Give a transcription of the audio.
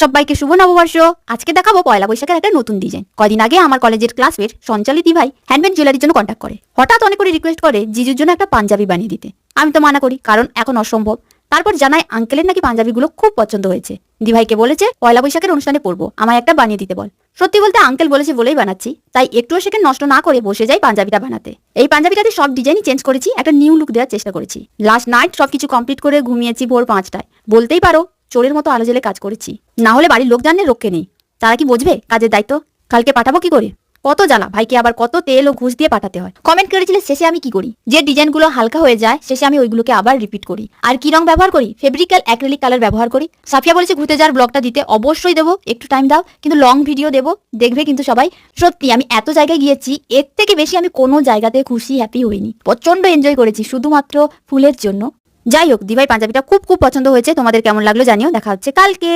সবাইকে শুভ নববর্ষ। আজকে দেখাবো পয়লা বৈশাখের একটা নতুন ডিজাইন। কদিন আগে আমার কলেজের ক্লাসমেট সঞ্চালিত ভাই হ্যান্ডমেড জুয়েলারির জন্য কন্ট্যাক্ট করে। হঠাৎ অনেক করে রিকোয়েস্ট করে জিজুর জন্য একটা পাঞ্জাবি বানিয়ে দিতে। আমি তো মানা করি, কারণ এখন অসম্ভব। তারপর জানায় আঙ্কেলের নাকি পাঞ্জাবিগুলো খুব পছন্দ হয়েছে। দিভাইকে বলেছে পয়লা বৈশাখের অনুষ্ঠানে পরবো, আমায় একটা বানিয়ে দিতে বল। সত্যি বলতে আঙ্কেল বলেছে বলেই বানাচ্ছি, তাই একটুও সেকেন্ড নষ্ট না করে বসে যাই পাঞ্জাবিটা বানাতে। এই পাঞ্জাবিটাতে সব ডিজাইনই চেঞ্জ করেছি, একটা নিউ লুক দেওয়ার চেষ্টা করেছি। লাস্ট নাইট সবকিছু কমপ্লিট করে ঘুমিয়েছি ভোর 5টায়। বলতেই পারো চোরের মতো আলো জ্বেলে কাজ করেছি। না হলে বাড়ির লোক জানলে রক্ষে নেই, তারা কি বুঝবে কাজের দায়িত্ব? কালকে পাঠাবো কি করে? কত জ্বালা, ভাইকে আবার কত তেল ও ঘুষ দিয়ে পাঠাতে হয়। কমেন্ট করেছিলে শেষে আমি কি করি, যে ডিজাইনগুলো হালকা হয়ে যায় শেষে আমি ওইগুলোকে আবার রিপিট করি। আর কি রং ব্যবহার করি? ফেব্রিক্যাল অ্যাক্রিলিক কালার ব্যবহার করি। সাফিয়া বলেছে ঘুরতে যাওয়ার ব্লগটা দিতে, অবশ্যই দেবো, একটু টাইম দাও, কিন্তু লং ভিডিও দেবো, দেখবে কিন্তু সবাই। সত্যি আমি এত জায়গায় গিয়েছি, এর থেকে বেশি আমি কোনো জায়গাতে খুশি হ্যাপি হইনি। প্রচন্ড এনজয় করেছি শুধুমাত্র ফুলের জন্য। যাই হোক, দিভাই পাঞ্জাবিটা খুব খুব পছন্দ হয়েছে। তোমাদের কেমন লাগলো জানিও। দেখা হচ্ছে কালকে।